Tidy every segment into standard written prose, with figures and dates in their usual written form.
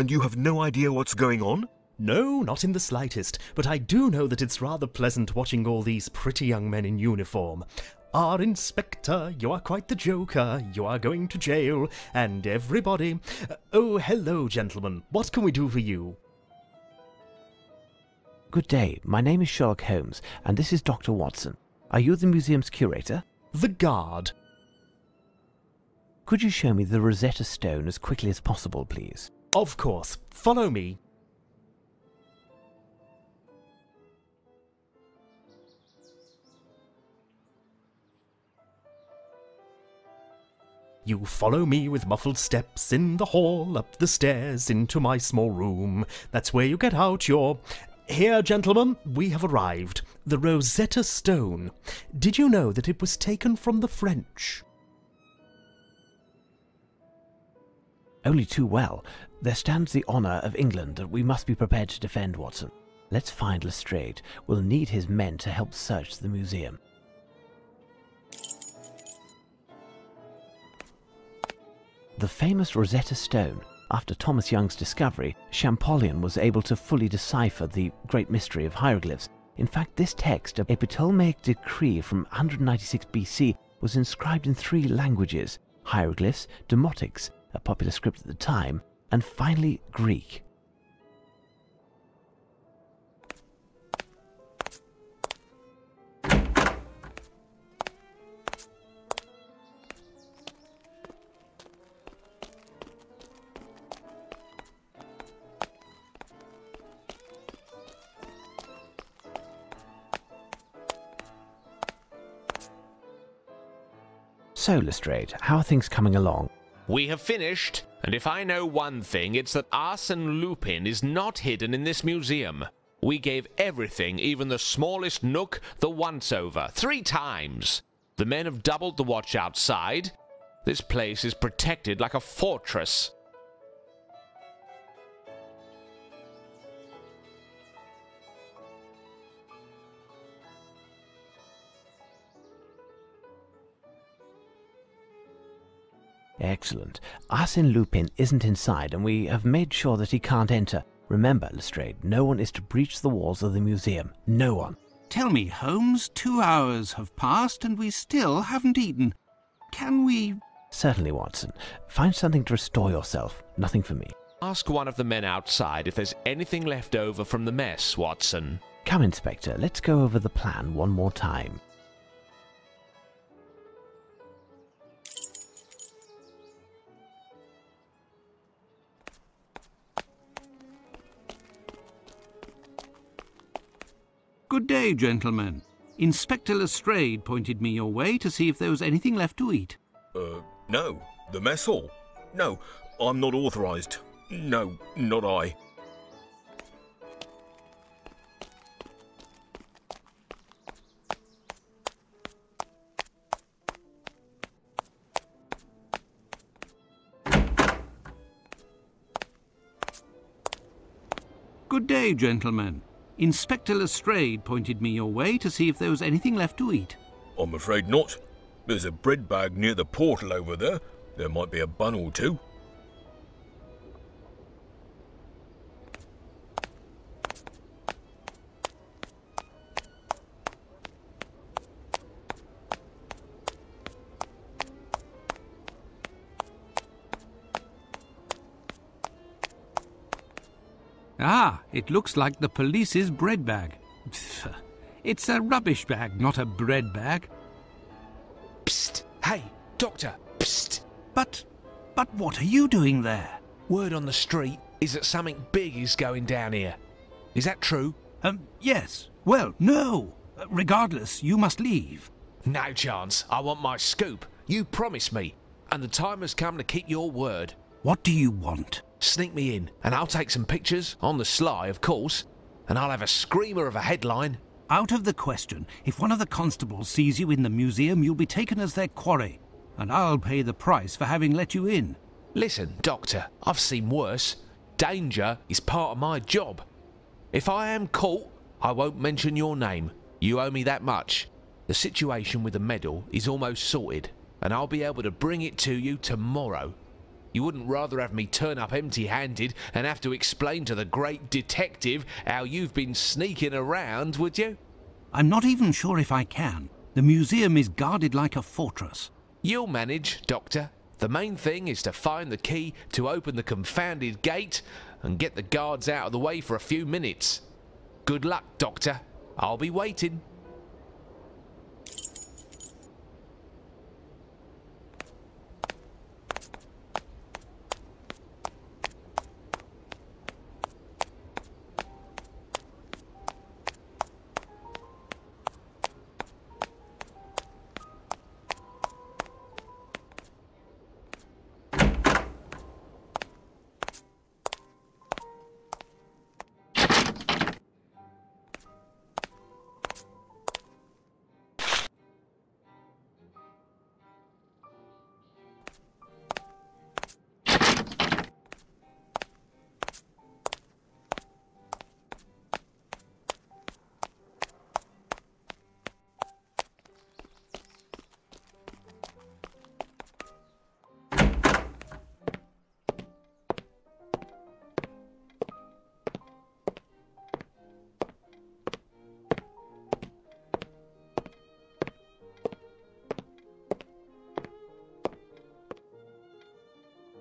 And you have no idea what's going on? No, not in the slightest, but I do know that it's rather pleasant watching all these pretty young men in uniform. Our inspector, you are quite the joker, you are going to jail, and everybody... Oh, hello, gentlemen. What can we do for you? Good day, my name is Sherlock Holmes, and this is Dr. Watson. Are you the museum's curator? The guard. Could you show me the Rosetta Stone as quickly as possible, please? Of course. Follow me. You follow me with muffled steps in the hall, up the stairs, into my small room. That's where you get out your... Here, gentlemen, we have arrived. The Rosetta Stone. Did you know that it was taken from the French? Only too well. There stands the honour of England that we must be prepared to defend, Watson. Let's find Lestrade. We'll need his men to help search the museum. The famous Rosetta Stone. After Thomas Young's discovery, Champollion was able to fully decipher the great mystery of hieroglyphs. In fact, this text, a Ptolemaic decree from 196 BC, was inscribed in 3 languages: hieroglyphs, Demotics, a popular script at the time, and finally Greek. So, Lestrade, how are things coming along? We have finished, and if I know one thing, it's that Arsène Lupin is not hidden in this museum. We gave everything, even the smallest nook, the once-over, 3 times. The men have doubled the watch outside. This place is protected like a fortress. Excellent. Arsène Lupin isn't inside, and we have made sure that he can't enter. Remember, Lestrade, no one is to breach the walls of the museum. No one. Tell me, Holmes, 2 hours have passed and we still haven't eaten. Can we... Certainly, Watson. Find something to restore yourself. Nothing for me. Ask one of the men outside if there's anything left over from the mess, Watson. Come, Inspector, let's go over the plan one more time. Good day, gentlemen. Inspector Lestrade pointed me your way to see if there was anything left to eat. No. The mess hall? No, I'm not authorised. No, not I. Good day, gentlemen. Inspector Lestrade pointed me your way to see if there was anything left to eat. I'm afraid not. There's a bread bag near the portal over there. There might be a bun or 2. Ah, it looks like the police's bread bag. It's a rubbish bag, not a bread bag. Psst! Hey, Doctor! Psst! But what are you doing there? Word on the street is that something big is going down here. Is that true? Yes. Well, no. Regardless, you must leave. No chance. I want my scoop. You promised me. And the time has come to keep your word. What do you want? Sneak me in, and I'll take some pictures, on the sly, of course, and I'll have a screamer of a headline. Out of the question. If one of the constables sees you in the museum, you'll be taken as their quarry, and I'll pay the price for having let you in. Listen, Doctor, I've seen worse. Danger is part of my job. If I am caught, I won't mention your name. You owe me that much. The situation with the medal is almost sorted, and I'll be able to bring it to you tomorrow. You wouldn't rather have me turn up empty-handed and have to explain to the great detective how you've been sneaking around, would you? I'm not even sure if I can. The museum is guarded like a fortress. You'll manage, Doctor. The main thing is to find the key to open the confounded gate and get the guards out of the way for a few minutes. Good luck, Doctor. I'll be waiting.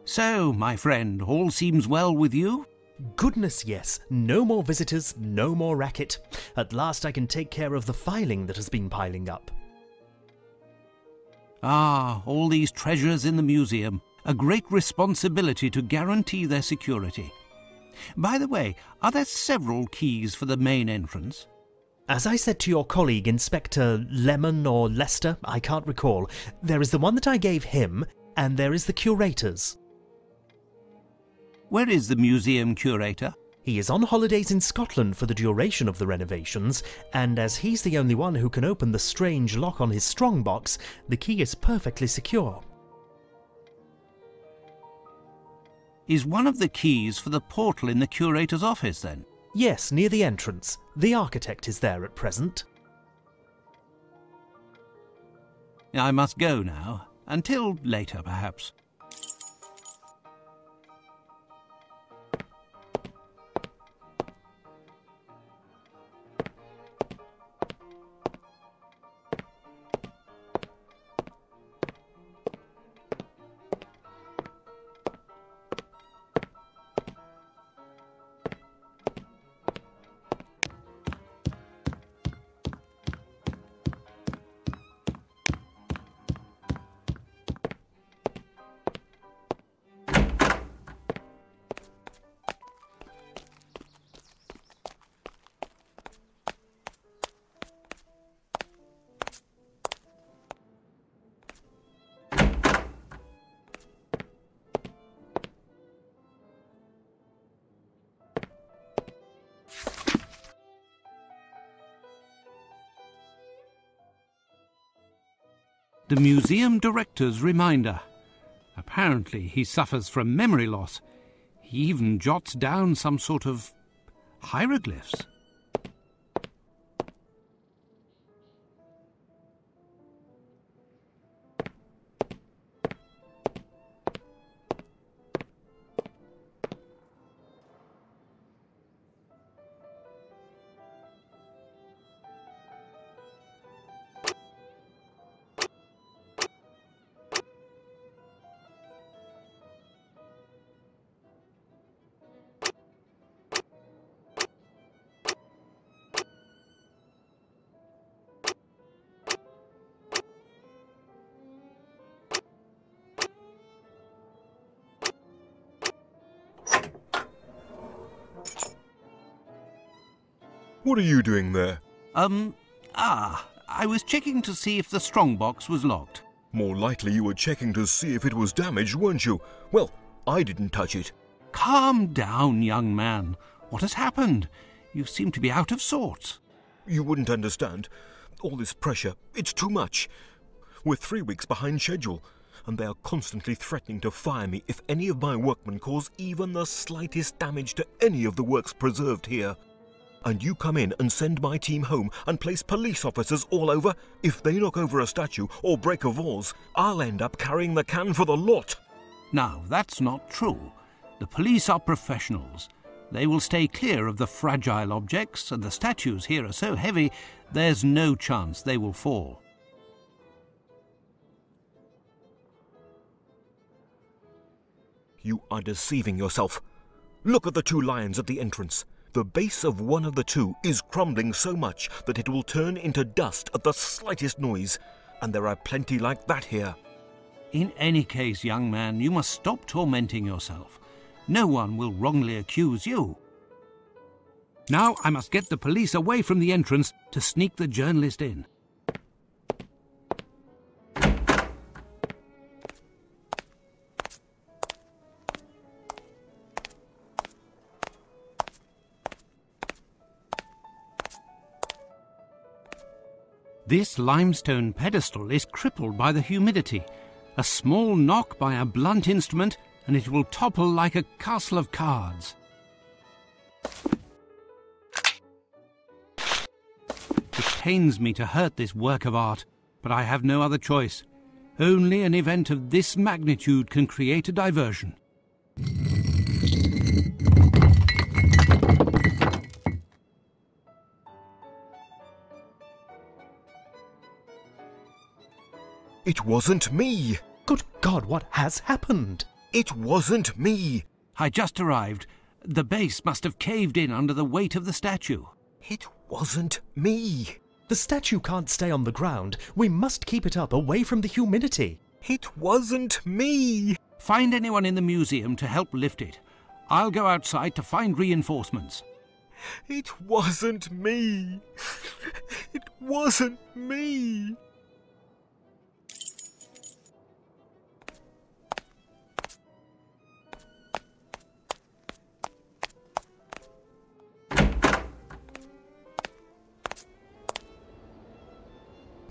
So, my friend, all seems well with you? Goodness, yes. No more visitors, no more racket. At last I can take care of the filing that has been piling up. Ah, all these treasures in the museum. A great responsibility to guarantee their security. By the way, are there several keys for the main entrance? As I said to your colleague, Inspector Lemon or Lester, I can't recall, there is the one that I gave him, and there is the curator's. Where is the museum curator? He is on holidays in Scotland for the duration of the renovations, and as he's the only one who can open the strange lock on his strongbox, the key is perfectly secure. Is one of the keys for the portal in the curator's office, then? Yes, near the entrance. The architect is there at present. I must go now. Until later, perhaps. The museum director's reminder. Apparently he suffers from memory loss. He even jots down some sort of hieroglyphs. What are you doing there? I was checking to see if the strongbox was locked. More likely you were checking to see if it was damaged, weren't you? Well, I didn't touch it. Calm down, young man. What has happened? You seem to be out of sorts. You wouldn't understand. All this pressure, it's too much. We're 3 weeks behind schedule, and they are constantly threatening to fire me if any of my workmen cause even the slightest damage to any of the works preserved here. And you come in and send my team home and place police officers all over? If they knock over a statue or break a vase, I'll end up carrying the can for the lot. Now, that's not true. The police are professionals. They will stay clear of the fragile objects, and the statues here are so heavy, there's no chance they will fall. You are deceiving yourself. Look at the two lions at the entrance. The base of one of the two is crumbling so much that it will turn into dust at the slightest noise, and there are plenty like that here. In any case, young man, you must stop tormenting yourself. No one will wrongly accuse you. Now I must get the police away from the entrance to sneak the journalist in. This limestone pedestal is crippled by the humidity. A small knock by a blunt instrument and it will topple like a castle of cards. It pains me to hurt this work of art, but I have no other choice. Only an event of this magnitude can create a diversion. It wasn't me! Good God, what has happened? It wasn't me! I just arrived. The base must have caved in under the weight of the statue. It wasn't me! The statue can't stay on the ground. We must keep it up away from the humidity. It wasn't me! Find anyone in the museum to help lift it. I'll go outside to find reinforcements. It wasn't me! It wasn't me!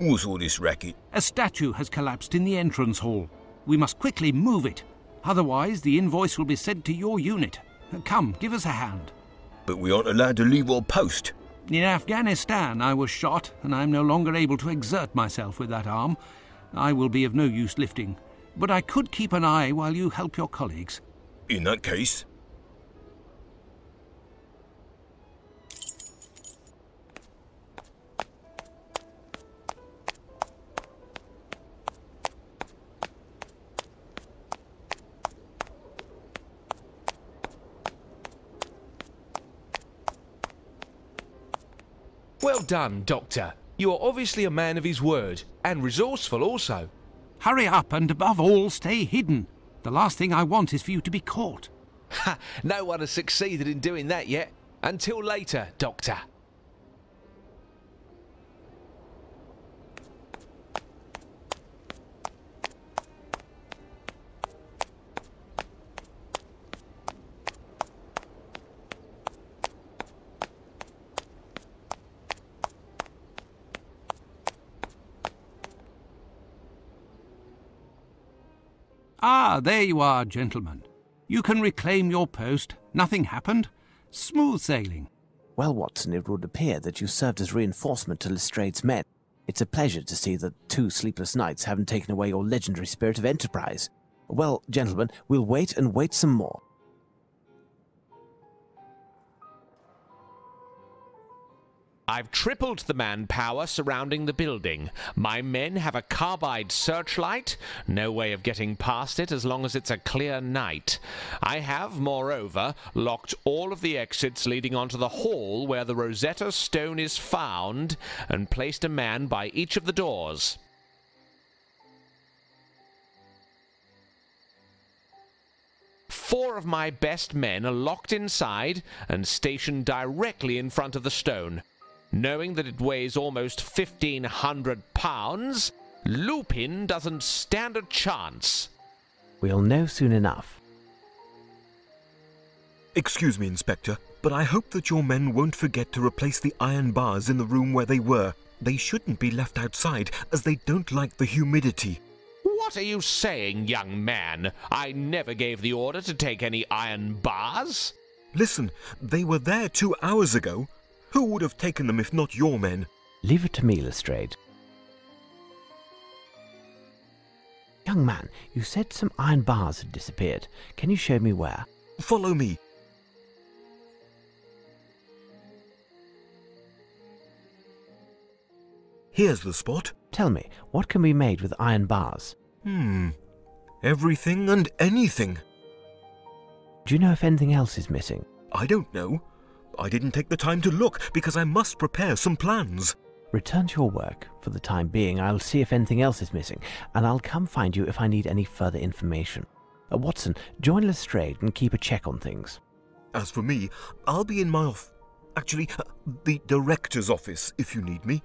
What's all this racket? A statue has collapsed in the entrance hall. We must quickly move it. Otherwise, the invoice will be sent to your unit. Come, give us a hand. But we aren't allowed to leave our post. In Afghanistan, I was shot, and I'm no longer able to exert myself with that arm. I will be of no use lifting. But I could keep an eye while you help your colleagues. In that case... Well done, Doctor. You are obviously a man of his word, and resourceful also. Hurry up, and above all, stay hidden. The last thing I want is for you to be caught. Ha! No one has succeeded in doing that yet. Until later, Doctor. Ah, there you are, gentlemen. You can reclaim your post. Nothing happened. Smooth sailing. Well, Watson, it would appear that you served as reinforcement to Lestrade's men. It's a pleasure to see that 2 sleepless nights haven't taken away your legendary spirit of enterprise. Well, gentlemen, we'll wait and wait some more. I've tripled the manpower surrounding the building. My men have a carbide searchlight. No way of getting past it as long as it's a clear night. I have, moreover, locked all of the exits leading onto the hall where the Rosetta Stone is found and placed a man by each of the doors. Four of my best men are locked inside and stationed directly in front of the stone. Knowing that it weighs almost 1,500 pounds, Lupin doesn't stand a chance. We'll know soon enough. Excuse me, Inspector, but I hope that your men won't forget to replace the iron bars in the room where they were. They shouldn't be left outside, as they don't like the humidity. What are you saying, young man? I never gave the order to take any iron bars. Listen, they were there 2 hours ago. Who would have taken them if not your men? Leave it to me, Lestrade. Young man, you said some iron bars had disappeared. Can you show me where? Follow me. Here's the spot. Tell me, what can be made with iron bars? Everything and anything. Do you know if anything else is missing? I don't know. I didn't take the time to look because I must prepare some plans. Return to your work. For the time being, I'll see if anything else is missing, and I'll come find you if I need any further information. Watson, join Lestrade and keep a check on things. As for me, I'll be in my the director's office if you need me.